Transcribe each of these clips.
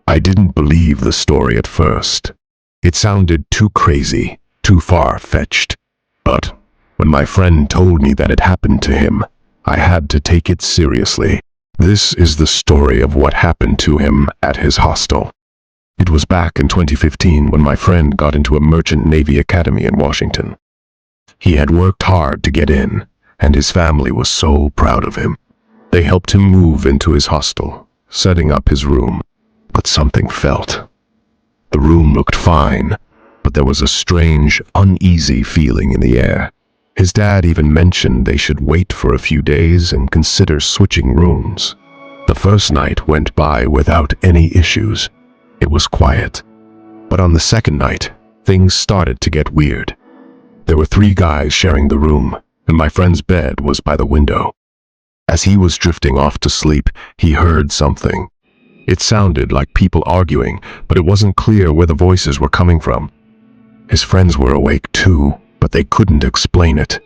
I didn't believe the story at first. It sounded too crazy, too far-fetched. But when my friend told me that it happened to him, I had to take it seriously. This is the story of what happened to him at his hostel. It was back in 2015 when my friend got into a merchant Navy academy in Washington. He had worked hard to get in, and his family was so proud of him. They helped him move into his hostel, setting up his room. But something felt. The room looked fine, but there was a strange, uneasy feeling in the air. His dad even mentioned they should wait for a few days and consider switching rooms. The first night went by without any issues. It was quiet. But on the second night, things started to get weird. There were 3 guys sharing the room, and my friend's bed was by the window. As he was drifting off to sleep, he heard something. It sounded like people arguing, but it wasn't clear where the voices were coming from. His friends were awake too, but they couldn't explain it.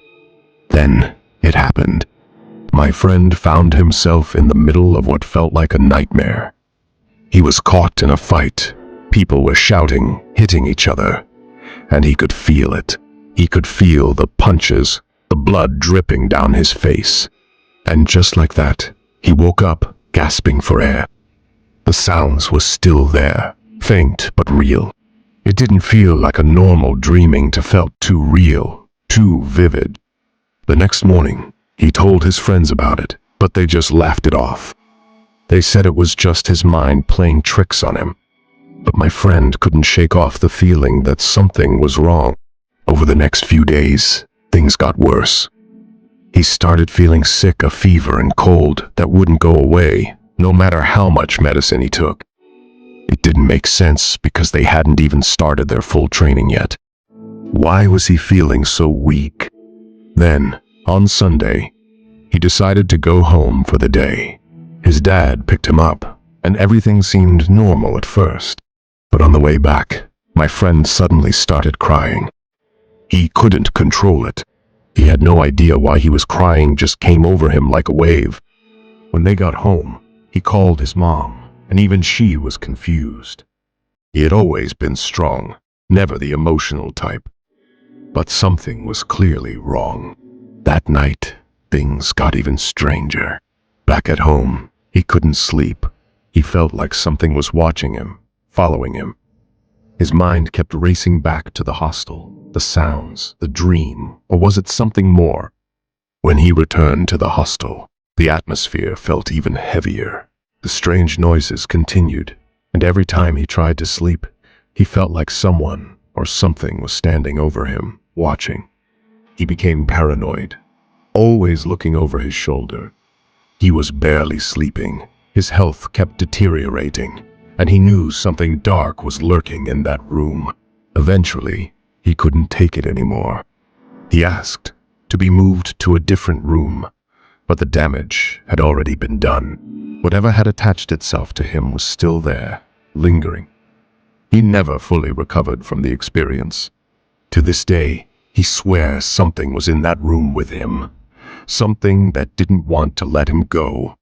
Then it happened. My friend found himself in the middle of what felt like a nightmare. He was caught in a fight. People were shouting, hitting each other, and he could feel it. He could feel the punches, the blood dripping down his face. And just like that, he woke up, gasping for air. The sounds were still there, faint but real. It didn't feel like a normal dreaming. It felt too real, too vivid. The next morning, he told his friends about it, but they just laughed it off. They said it was just his mind playing tricks on him. But my friend couldn't shake off the feeling that something was wrong. Over the next few days, things got worse. He started feeling sick, a fever and cold that wouldn't go away, no matter how much medicine he took. It didn't make sense because they hadn't even started their full training yet. Why was he feeling so weak? Then, on Sunday, he decided to go home for the day. His dad picked him up, and everything seemed normal at first. But on the way back, my friend suddenly started crying. He couldn't control it. He had no idea why he was crying, just came over him like a wave. When they got home, he called his mom, and even she was confused. He had always been strong, never the emotional type. But something was clearly wrong. That night, things got even stranger. Back at home, he couldn't sleep. He felt like something was watching him, following him. His mind kept racing back to the hostel, the sounds, the dream, or was it something more? When he returned to the hostel, the atmosphere felt even heavier. The strange noises continued, and every time he tried to sleep, he felt like someone or something was standing over him, watching. He became paranoid, always looking over his shoulder. He was barely sleeping. His health kept deteriorating, and he knew something dark was lurking in that room. Eventually, he couldn't take it anymore. He asked to be moved to a different room, but the damage had already been done. Whatever had attached itself to him was still there, lingering. He never fully recovered from the experience. To this day, he swears something was in that room with him, something that didn't want to let him go.